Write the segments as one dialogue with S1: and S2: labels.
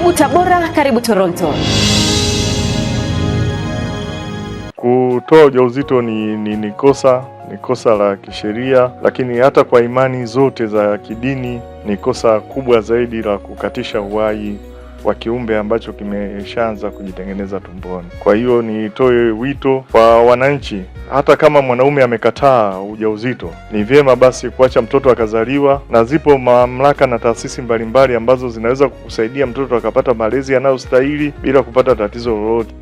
S1: Karibu Tabora, karibu Toronto.
S2: Kutoa ujauzito ni kosa la kisheria, lakini hata kwa imani zote za kidini ni kosa kubwa zaidi la kukatisha uhai wa kiumbe ambacho kimeshaanza kujitengeneza tumboni. Kwa hiyo nitoe wito kwa wananchi, hata kama mwanaume amekataa ujauzito, ni vyema basi kuacha mtoto akazaliwa, na zipo mamlaka na taasisi mbalimbali ambazo zinaweza kukusaidia mtoto akapata malezi yanayostahili bila kupata tatizo lolote.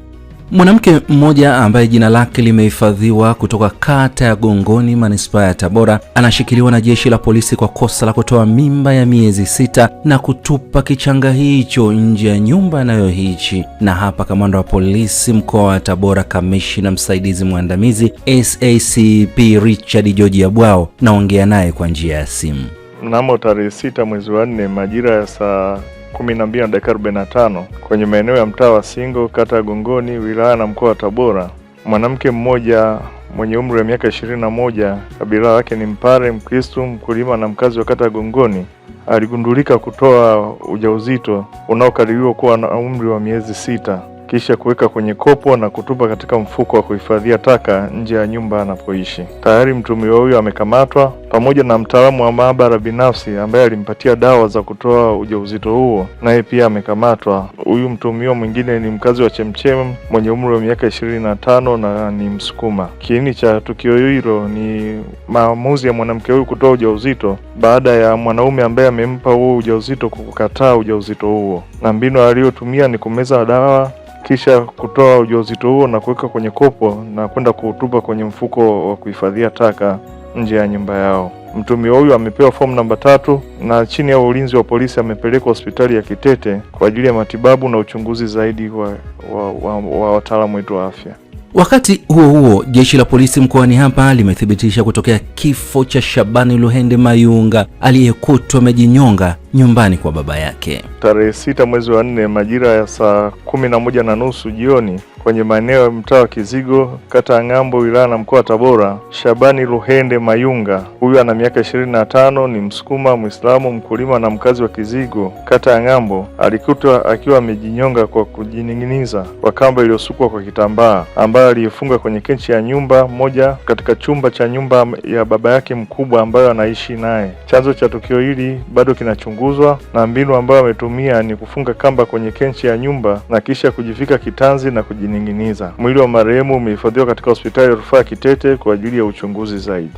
S3: Mwanamke mmoja ambaye jina lake limehifadhiwa kutoka kata ya Gongoni, manispaa ya Tabora, anashikiliwa na jeshi la polisi kwa kosa la kutoa mimba ya miezi 6 na kutupa kichanga hicho nje ya nyumba anayoishi. Na hapa kamanda wa polisi mkoa wa Tabora, kamishna msaidizi mwandamizi SACP Richard George Abwao, naongea naye kwa njia ya simu.
S2: Mnamo tarehe 6 mwezi wa 4 majira ya saa 12:45 kwenye maeneo ya mtaa wa Singo, kata ya Gongoni, wilaya na mkoa wa Tabora, mwanamke mmoja mwenye umri wa miaka 21, kabila lake ni Mpare, Mkristo, mkulima na mkazi wa kata ya Gongoni, aligundulika kutoa ujauzito unaokadiriwa kuwa na umri wa miezi 6, kisha kuweka kwenye kopo na kutupa katika mfuko wa kuhifadhia taka nje ya nyumba anapoishi. Tayari mtuhumiwa huyo amekamatwa pamoja na mtaalamu wa maabara binafsi ambaye alimpatia dawa za kutoa ujauzito huo, naye pia amekamatwa. Huyu mtuhumiwa mwingine ni mkazi wa Chemchem mwenye umri wa miaka 25 na ni Msukuma. Kiini cha tukio hilo ni maamuzi ya mwanamke huyu kutoa ujauzito baada ya mwanaume ambaye amempa huo ujauzito kukataa ujauzito huo, na mbinu aliyotumia ni kumeza dawa kisha kutoa ujauzito huo na kuweka kwenye kopo na kwenda kuutupa kwenye mfuko wa kuhifadhia taka nje ya nyumba yao. Mtuhumiwa huyu amepewa fomu namba 3 na chini ya ulinzi wa polisi amepelekwa hospitali ya Kitete kwa ajili ya matibabu na uchunguzi zaidi wa wataalamu wetu wa afya.
S3: Wakati huo huo, jeshi la polisi mkoani hapa limethibitisha kutokea kifo cha Shabani Luhende Mayunga aliyekutwa amejinyonga nyumbani kwa baba yake.
S2: Tarehe 6 mwezi wa 4 majira ya saa 11:30 jioni kwenye maeneo ya mtaa wa Kizigo, kata ya Ng'ambo, wilaya na mkoa wa Tabora, Shabani Luhende Mayunga, huyu ana miaka 25, ni Msukuma, Muislamu, mkulima na mkazi wa Kizigo, kata ya Ng'ambo, alikutwa akiwa amejinyonga kwa kujining'iniza kwa kamba iliyosukwa kwa kitambaa ambayo aliifunga kwenye kenchi ya nyumba moja katika chumba cha nyumba ya baba yake mkubwa ambayo anaishi naye. Chanzo cha tukio hili bado kinachunguzwa, na mbinu ambayo ametumia ni kufunga kamba kwenye kenchi ya nyumba na kisha kujifika kitanzi na kujining'iniza. Mwili wa marehemu umehifadhiwa katika hospitali ya rufaa Kitete kwa ajili ya uchunguzi zaidi.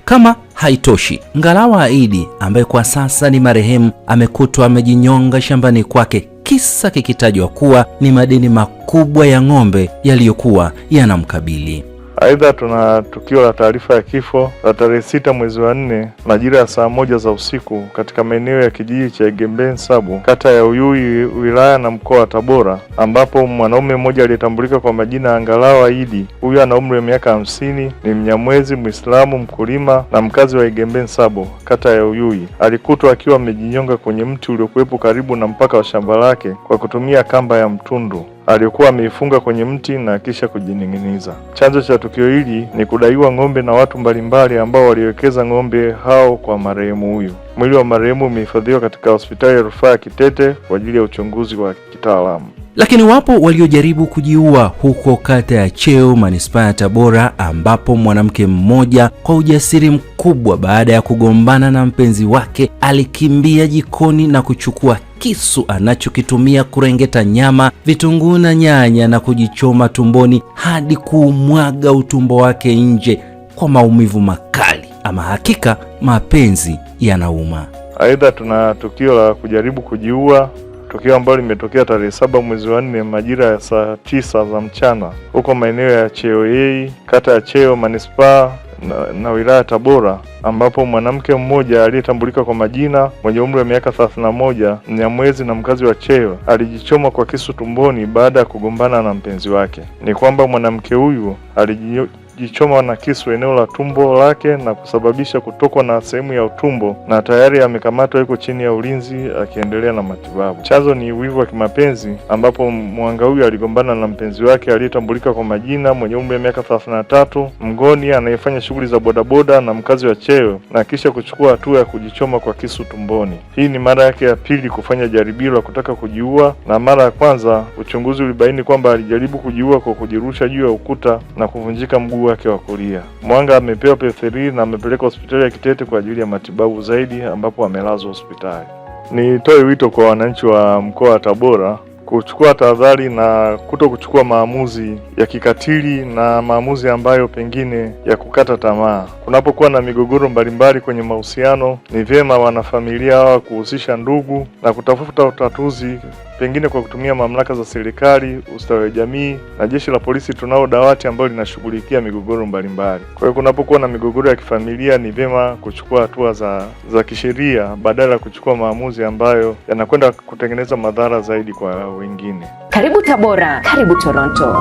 S3: Kama haitoshi, Ngalawa Aidi ambaye kwa sasa ni marehemu amekutwa amejinyonga shambani kwake, kisa kikitajwa kuwa ni madeni makubwa ya ng'ombe yaliyokuwa yanamkabili.
S2: Aidha, tuna tukio la taarifa ya kifo la tarehe 6 mwezi wa 4 majira ya saa 1 za usiku katika maeneo ya kijiji cha Igembe-Nsabu, kata ya Uyui, wilaya na mkoa wa Tabora, ambapo mwanaume mmoja aliyetambulika kwa majina ya Ngalawa Aidi, huyu ana umri wa miaka 50, ni Mnyamwezi, Muislamu, mkulima na mkazi wa Igembe-Nsabu, kata ya Uyui, alikutwa akiwa amejinyonga kwenye mti uliokuwepo karibu na mpaka wa shamba lake kwa kutumia kamba ya mtundu aliyokuwa ameifunga kwenye mti na kisha kujining'iniza. Chanzo cha tukio hili ni kudaiwa ng'ombe na watu mbalimbali ambao waliwekeza ng'ombe hao kwa marehemu huyu. Mwili wa marehemu umehifadhiwa katika hospitali ya rufaa ya Kitete kwa ajili ya uchunguzi wa kitaalamu.
S3: Lakini wapo waliojaribu kujiua huko kata ya Cheo, manispaa ya Tabora, ambapo mwanamke mmoja kwa ujasiri mkubwa baada ya kugombana na mpenzi wake alikimbia jikoni na kuchukua kisu anachokitumia kurengeta nyama, vitunguu na nyanya na kujichoma tumboni hadi kuumwaga utumbo wake nje kwa maumivu makali. Ama hakika mapenzi yanauma.
S2: Aidha, tuna tukio la kujaribu kujiua, tukio ambalo limetokea tarehe 7 mwezi wa 4 majira ya saa 9 za mchana huko maeneo ya Cheo A, kata ya Cheo, manispaa na wilaya Tabora, ambapo mwanamke mmoja aliyetambulika kwa majina mwenye umri wa miaka 31, Mnyamwezi na mkazi wa Cheo, alijichoma kwa kisu tumboni baada ya kugombana na mpenzi wake. Ni kwamba mwanamke huyu kujichoma na kisu eneo la tumbo lake na kusababisha kutokwa na sehemu ya utumbo, na tayari amekamatwa, yuko chini ya ulinzi akiendelea na matibabu. Chanzo ni wivu wa kimapenzi, ambapo mhanga huyu aligombana na mpenzi wake aliyetambulika kwa majina, mwenye umri wa miaka 33, mgoni anayefanya shughuli za bodaboda na mkazi wa Cheo, na kisha kuchukua hatua ya kujichoma kwa kisu tumboni. Hii ni mara yake ya pili kufanya jaribio la kutaka kujiua, na mara ya kwanza uchunguzi ulibaini kwamba alijaribu kujiua kwa kujirusha juu ya ukuta na kuvunjika mguu wake wa kulia. Mhanga amepewa pethidine na amepelekwa hospitali ya Kitete kwa ajili ya matibabu zaidi, ambapo amelazwa hospitali. Nitoe wito kwa wananchi wa mkoa wa Tabora kuchukua tahadhari na kuto kuchukua maamuzi ya kikatili na maamuzi ambayo pengine ya kukata tamaa. Kunapokuwa na migogoro mbalimbali kwenye mahusiano, ni vyema wanafamilia hawa kuhusisha ndugu na kutafuta utatuzi, pengine kwa kutumia mamlaka za serikali, ustawi wa jamii na jeshi la polisi. Tunao dawati ambalo linashughulikia migogoro mbalimbali. Kwa hiyo kunapokuwa na migogoro ya kifamilia, ni vyema kuchukua hatua za kisheria badala ya kuchukua maamuzi ambayo yanakwenda kutengeneza madhara zaidi kwa wengine.
S1: Karibu Tabora, karibu Toronto.